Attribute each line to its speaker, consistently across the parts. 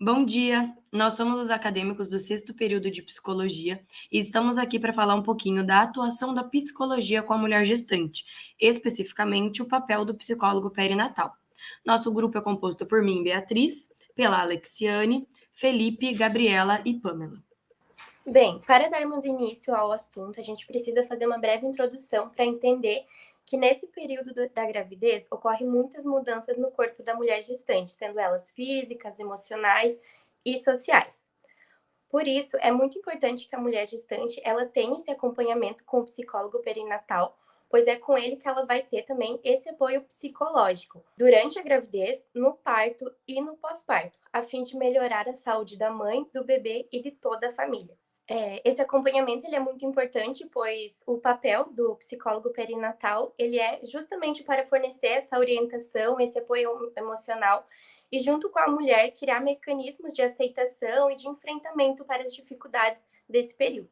Speaker 1: Bom dia! Nós somos os acadêmicos do sexto período de psicologia e estamos aqui para falar um pouquinho da atuação da psicologia com a mulher gestante, especificamente o papel do psicólogo perinatal. Nosso grupo é composto por mim, Beatriz, pela Alexiane, Felipe, Gabriela e Pamela.
Speaker 2: Bem, para darmos início ao assunto, a gente precisa fazer uma breve introdução para entender que nesse período da gravidez ocorrem muitas mudanças no corpo da mulher gestante, sendo elas físicas, emocionais e sociais. Por isso, é muito importante que a mulher gestante ela tenha esse acompanhamento com o psicólogo perinatal, pois é com ele que ela vai ter também esse apoio psicológico durante a gravidez, no parto e no pós-parto, a fim de melhorar a saúde da mãe, do bebê e de toda a família. Esse acompanhamento ele é muito importante, pois o papel do psicólogo perinatal ele é justamente para fornecer essa orientação, esse apoio emocional e junto com a mulher criar mecanismos de aceitação e de enfrentamento para as dificuldades desse período.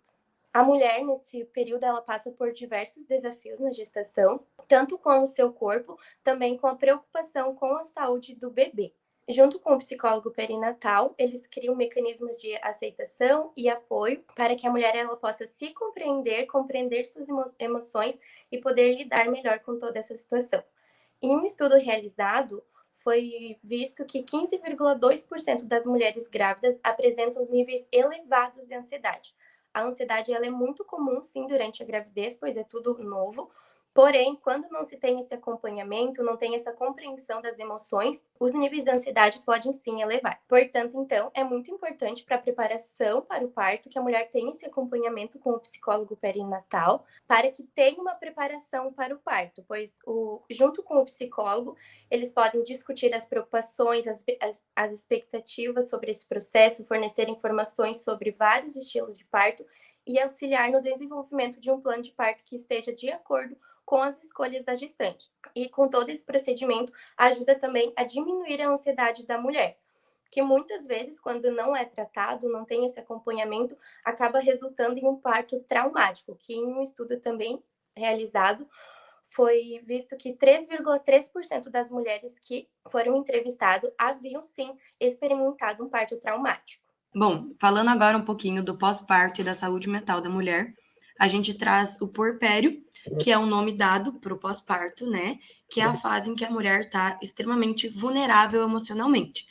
Speaker 2: A mulher nesse período ela passa por diversos desafios na gestação, tanto com o seu corpo, também com a preocupação com a saúde do bebê. Junto com o psicólogo perinatal, eles criam mecanismos de aceitação e apoio para que a mulher ela possa se compreender suas emoções e poder lidar melhor com toda essa situação. Em um estudo realizado, foi visto que 15,2% das mulheres grávidas apresentam níveis elevados de ansiedade. A ansiedade ela é muito comum, sim, durante a gravidez, pois é tudo novo. Porém, quando não se tem esse acompanhamento, não tem essa compreensão das emoções, os níveis de ansiedade podem sim elevar. Portanto, então, é muito importante para a preparação para o parto que a mulher tenha esse acompanhamento com o psicólogo perinatal, para que tenha uma preparação para o parto, pois junto com o psicólogo, eles podem discutir as preocupações, as expectativas sobre esse processo, fornecer informações sobre vários estilos de parto e auxiliar no desenvolvimento de um plano de parto que esteja de acordo com as escolhas da gestante. E com todo esse procedimento, ajuda também a diminuir a ansiedade da mulher, que muitas vezes, quando não é tratado, não tem esse acompanhamento, acaba resultando em um parto traumático, que em um estudo também realizado, foi visto que 3,3% das mulheres que foram entrevistadas haviam sim experimentado um parto traumático.
Speaker 1: Bom, falando agora um pouquinho do pós-parto e da saúde mental da mulher, a gente traz o puerpério, que é o nome dado para o pós-parto, né? Que é a fase em que a mulher está extremamente vulnerável emocionalmente.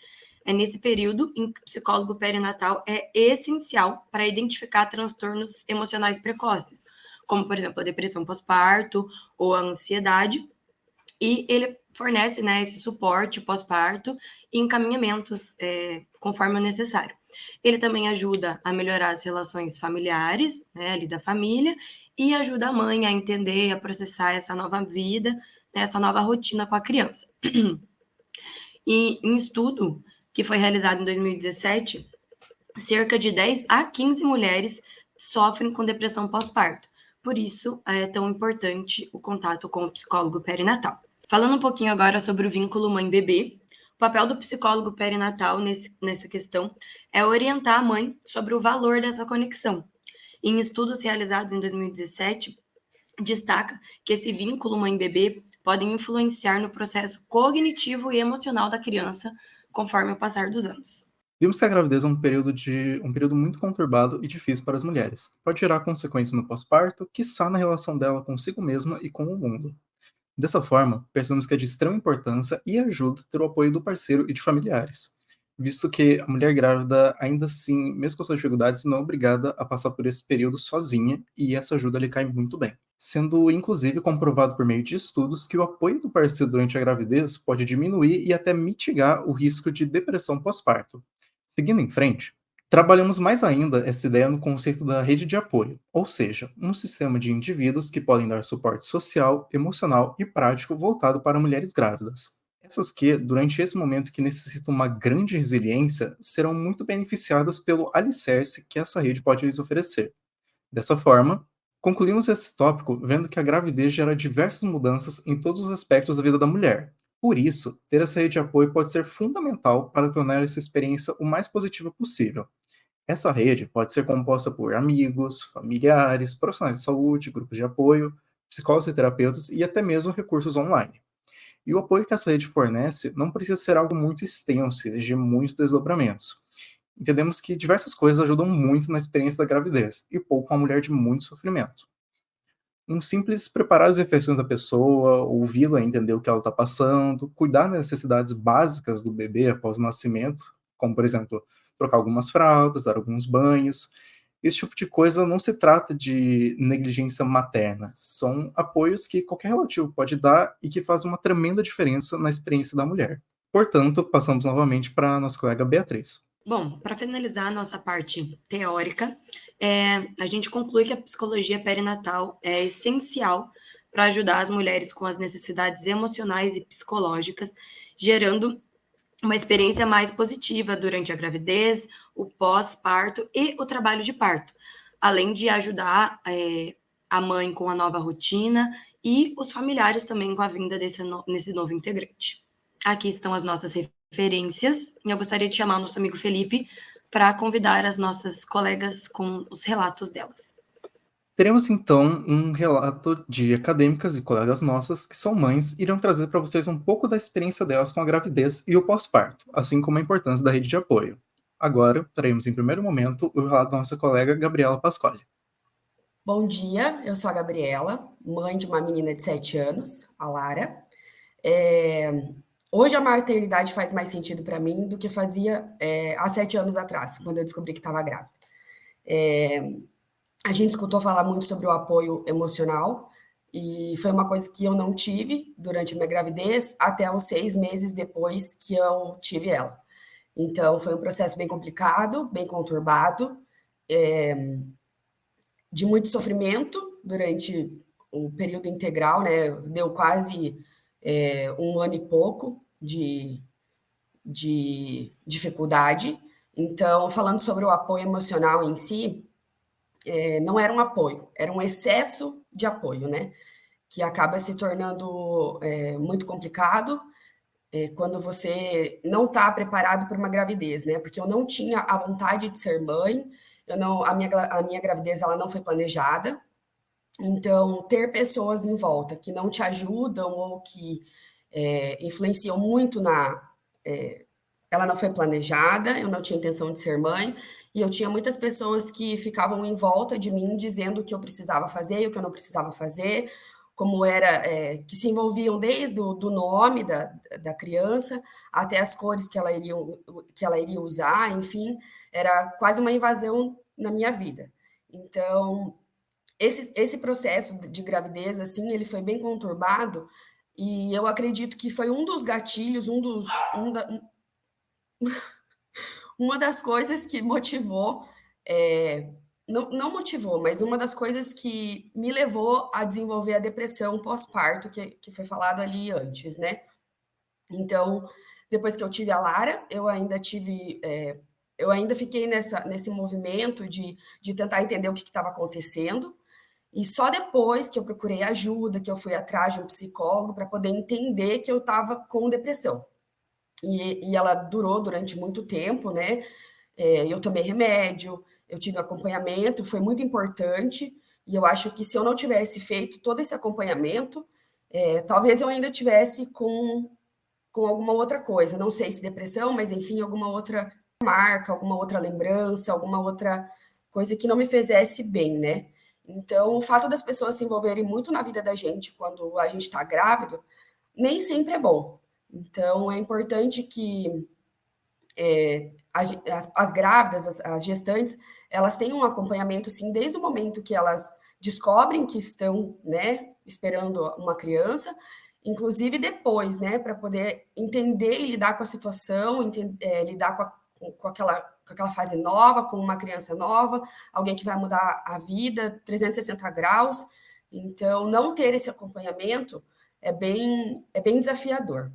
Speaker 1: É nesse período em que o psicólogo perinatal é essencial para identificar transtornos emocionais precoces, como, por exemplo, a depressão pós-parto ou a ansiedade, e ele fornece, né, esse suporte pós-parto e encaminhamentos conforme o necessário. Ele também ajuda a melhorar as relações familiares, né, ali da família, e ajuda a mãe a entender, a processar essa nova vida, né, essa nova rotina com a criança. E em um estudo que foi realizado em 2017, cerca de 10 a 15 mulheres sofrem com depressão pós-parto. Por isso, é tão importante o contato com o psicólogo perinatal. Falando um pouquinho agora sobre o vínculo mãe-bebê, o papel do psicólogo perinatal nessa questão é orientar a mãe sobre o valor dessa conexão. Em estudos realizados em 2017, destaca que esse vínculo mãe-bebê pode influenciar no processo cognitivo e emocional da criança conforme o passar dos anos.
Speaker 3: Vimos que a gravidez é um período muito conturbado e difícil para as mulheres. Pode gerar consequências no pós-parto, quiçá na relação dela consigo mesma e com o mundo. Dessa forma, percebemos que é de extrema importância e ajuda ter o apoio do parceiro e de familiares, visto que a mulher grávida, ainda assim, mesmo com suas dificuldades, não é obrigada a passar por esse período sozinha e essa ajuda lhe cai muito bem. Sendo, inclusive, comprovado por meio de estudos que o apoio do parceiro durante a gravidez pode diminuir e até mitigar o risco de depressão pós-parto. Seguindo em frente, trabalhamos mais ainda essa ideia no conceito da rede de apoio, ou seja, um sistema de indivíduos que podem dar suporte social, emocional e prático voltado para mulheres grávidas. Essas que, durante esse momento que necessitam uma grande resiliência, serão muito beneficiadas pelo alicerce que essa rede pode lhes oferecer. Dessa forma, concluímos esse tópico vendo que a gravidez gera diversas mudanças em todos os aspectos da vida da mulher. Por isso, ter essa rede de apoio pode ser fundamental para tornar essa experiência o mais positiva possível. Essa rede pode ser composta por amigos, familiares, profissionais de saúde, grupos de apoio, psicólogos e terapeutas e até mesmo recursos online. E o apoio que essa rede fornece não precisa ser algo muito extenso e exigir muitos desdobramentos. entendemos que diversas coisas ajudam muito na experiência da gravidez e poupam a mulher de muito sofrimento. Um simples preparar as refeições da pessoa, ouvi-la, entender o que ela está passando, cuidar das necessidades básicas do bebê após o nascimento, como, por exemplo, trocar algumas fraldas, dar alguns banhos. Esse tipo de coisa não se trata de negligência materna, são apoios que qualquer relativo pode dar e que fazem uma tremenda diferença na experiência da mulher. Portanto, passamos novamente para a nossa colega Beatriz.
Speaker 1: Bom, para finalizar a nossa parte teórica, a gente conclui que a psicologia perinatal é essencial para ajudar as mulheres com as necessidades emocionais e psicológicas, gerando uma experiência mais positiva durante a gravidez, o pós-parto e o trabalho de parto, além de ajudar a mãe com a nova rotina e os familiares também com a vinda desse novo integrante. Aqui estão as nossas referências, e eu gostaria de chamar o nosso amigo Felipe para convidar as nossas colegas com os relatos delas.
Speaker 3: Teremos então um relato de acadêmicas e colegas nossas que são mães e irão trazer para vocês um pouco da experiência delas com a gravidez e o pós-parto, assim como a importância da rede de apoio. Agora, teremos em primeiro momento o relato da nossa colega Gabriela Pasquale.
Speaker 4: Bom dia, eu sou a Gabriela, mãe de uma menina de 7 anos, a Lara. Hoje a maternidade faz mais sentido para mim do que fazia há 7 anos atrás, quando eu descobri que estava grávida. A gente escutou falar muito sobre o apoio emocional e foi uma coisa que eu não tive durante a minha gravidez até os 6 meses depois que eu tive ela. Então, foi um processo bem complicado, bem conturbado, de muito sofrimento durante o período integral, né? Deu quase 1 ano e pouco de dificuldade. Então, falando sobre o apoio emocional em si, não era um apoio, era um excesso de apoio, né? Que acaba se tornando muito complicado quando você não está preparado para uma gravidez, né? Porque eu não tinha a vontade de ser mãe, a minha gravidez ela não foi planejada, então ter pessoas em volta que não te ajudam ou que influenciam muito ela não foi planejada, eu não tinha intenção de ser mãe, e eu tinha muitas pessoas que ficavam em volta de mim dizendo o que eu precisava fazer e o que eu não precisava fazer, como era, que se envolviam desde do nome da criança até as cores que ela iria usar, enfim, era quase uma invasão na minha vida. Então, esse processo de gravidez, assim, ele foi bem conturbado, e eu acredito que foi um dos gatilhos, uma das coisas que motivou, não motivou, mas uma das coisas que me levou a desenvolver a depressão pós-parto, que foi falado ali antes, né? Então, depois que eu tive a Lara, eu ainda fiquei nesse movimento de tentar entender o que estava acontecendo, e só depois que eu procurei ajuda, que eu fui atrás de um psicólogo para poder entender que eu estava com depressão. E ela durou durante muito tempo, né? Eu tomei remédio, eu tive acompanhamento, foi muito importante. E eu acho que se eu não tivesse feito todo esse acompanhamento, talvez eu ainda tivesse com alguma outra coisa. Não sei se depressão, mas enfim, alguma outra marca, alguma outra lembrança, alguma outra coisa que não me fizesse bem, né? Então, o fato das pessoas se envolverem muito na vida da gente quando a gente está grávido, nem sempre é bom. Então, é importante que as grávidas, as gestantes, elas tenham um acompanhamento, sim, desde o momento que elas descobrem que estão, né, esperando uma criança, inclusive depois, né, para poder entender e lidar com a situação, lidar com aquela fase nova, com uma criança nova, alguém que vai mudar a vida 360 graus. Então, não ter esse acompanhamento é bem desafiador.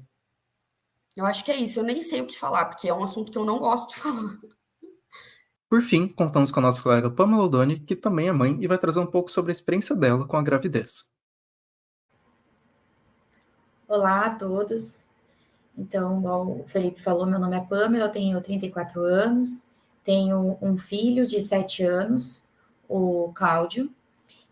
Speaker 4: Eu acho que é isso, eu nem sei o que falar, porque é um assunto que eu não gosto de falar.
Speaker 3: Por fim, contamos com a nossa colega Pamela Odoni, que também é mãe e vai trazer um pouco sobre a experiência dela com a gravidez.
Speaker 5: Olá a todos. Então, igual o Felipe falou, meu nome é Pamela, eu tenho 34 anos, tenho um filho de 7 anos, o Cláudio,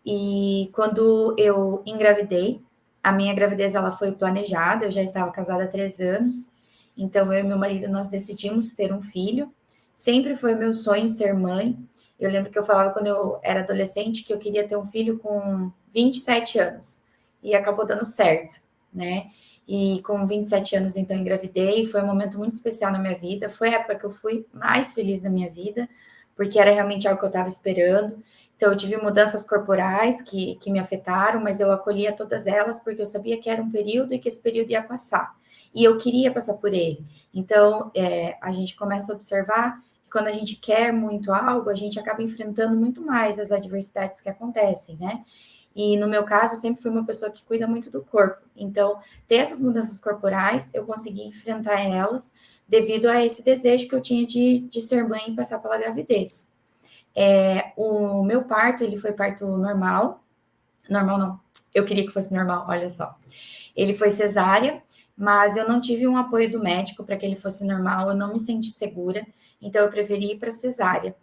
Speaker 5: e quando eu engravidei, a minha gravidez ela foi planejada, eu já estava casada há 3 anos, então eu e meu marido nós decidimos ter um filho, Sempre foi meu sonho ser mãe. Eu lembro que eu falava quando eu era adolescente que eu queria ter um filho com 27 anos. E acabou dando certo, né? E com 27 anos, então, engravidei. Foi um momento muito especial na minha vida. Foi a época que eu fui mais feliz da minha vida, porque era realmente algo que eu estava esperando. Então, eu tive mudanças corporais que me afetaram, mas eu acolhia todas elas porque eu sabia que era um período e que esse período ia passar. E eu queria passar por ele. Então, a gente começa a observar que quando a gente quer muito algo, a gente acaba enfrentando muito mais as adversidades que acontecem, né? E no meu caso, eu sempre fui uma pessoa que cuida muito do corpo. Então, ter essas mudanças corporais, eu consegui enfrentar elas devido a esse desejo que eu tinha de ser mãe e passar pela gravidez. O meu parto, ele foi parto normal. Normal não, eu queria que fosse normal, olha só. Ele foi cesárea, mas eu não tive um apoio do médico para que ele fosse normal, eu não me senti segura, então eu preferi ir para cesárea.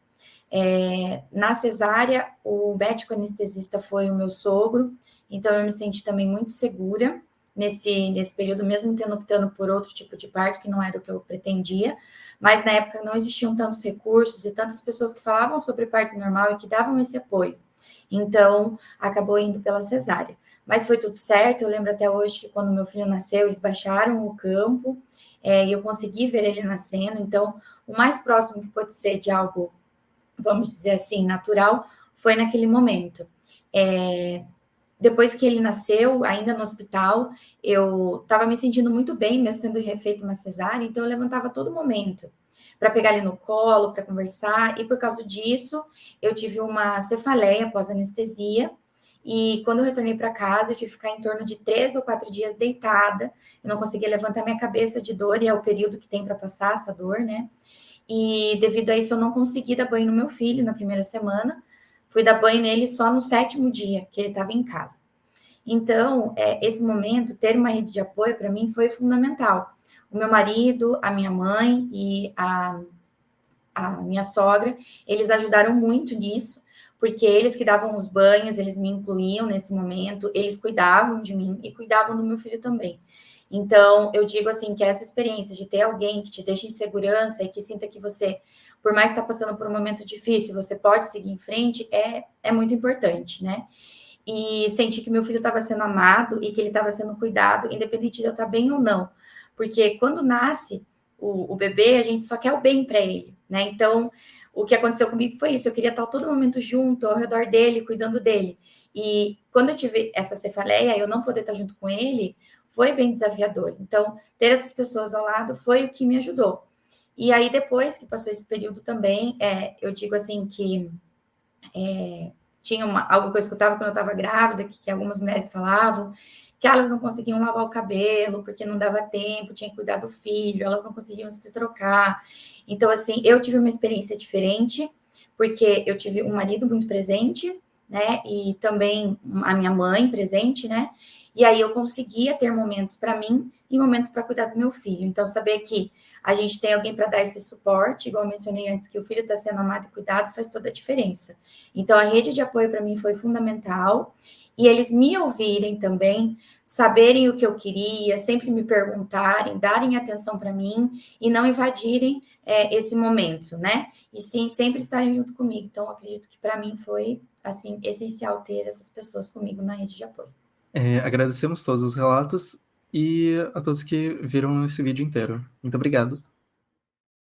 Speaker 5: Na cesárea, o médico anestesista foi o meu sogro, então eu me senti também muito segura nesse período, mesmo tendo optando por outro tipo de parto, que não era o que eu pretendia, mas na época não existiam tantos recursos e tantas pessoas que falavam sobre parto normal e que davam esse apoio. Então, acabou indo pela cesárea. Mas foi tudo certo, eu lembro até hoje que quando meu filho nasceu, eles baixaram o campo, e eu consegui ver ele nascendo, então, o mais próximo que pode ser de algo, vamos dizer assim, natural, foi naquele momento. Depois que ele nasceu, ainda no hospital, eu estava me sentindo muito bem, mesmo tendo feito uma cesárea, então eu levantava a todo momento para pegar ele no colo, para conversar, e por causa disso, eu tive uma cefaleia pós-anestesia, e quando eu retornei para casa, eu tive que ficar em torno de 3 ou 4 dias deitada, eu não conseguia levantar minha cabeça de dor, e é o período que tem para passar essa dor, né? E devido a isso, eu não consegui dar banho no meu filho na primeira semana. Fui dar banho nele só no 7º dia que ele estava em casa. Então, esse momento, ter uma rede de apoio para mim foi fundamental. O meu marido, a minha mãe e a minha sogra, eles ajudaram muito nisso, porque eles que davam os banhos, eles me incluíam nesse momento, eles cuidavam de mim e cuidavam do meu filho também. Então, eu digo assim, que essa experiência de ter alguém que te deixe em segurança e que sinta que você, por mais que está passando por um momento difícil, você pode seguir em frente, é muito importante, né? E sentir que meu filho estava sendo amado e que ele estava sendo cuidado, independente de eu estar bem ou não. Porque quando nasce o bebê, a gente só quer o bem para ele, né? Então, o que aconteceu comigo foi isso, eu queria estar todo momento junto, ao redor dele, cuidando dele. E quando eu tive essa cefaleia, eu não poder estar junto com ele, foi bem desafiador. Então, ter essas pessoas ao lado foi o que me ajudou. E aí, depois que passou esse período também, eu digo assim que tinha algo que eu escutava quando eu estava grávida, que algumas mulheres falavam, que elas não conseguiam lavar o cabelo, porque não dava tempo, tinha que cuidar do filho, elas não conseguiam se trocar. Então, assim, eu tive uma experiência diferente, porque eu tive um marido muito presente, né, e também a minha mãe presente, né, e aí eu conseguia ter momentos para mim e momentos para cuidar do meu filho. Então, saber que a gente tem alguém para dar esse suporte, igual eu mencionei antes, que o filho está sendo amado e cuidado, faz toda a diferença. Então, a rede de apoio para mim foi fundamental, e eles me ouvirem também, saberem o que eu queria, sempre me perguntarem, darem atenção para mim e não invadirem esse momento, né? E sim, sempre estarem junto comigo. Então, acredito que para mim foi, assim, essencial ter essas pessoas comigo na rede de apoio.
Speaker 3: Agradecemos todos os relatos e a todos que viram esse vídeo inteiro. Muito obrigado.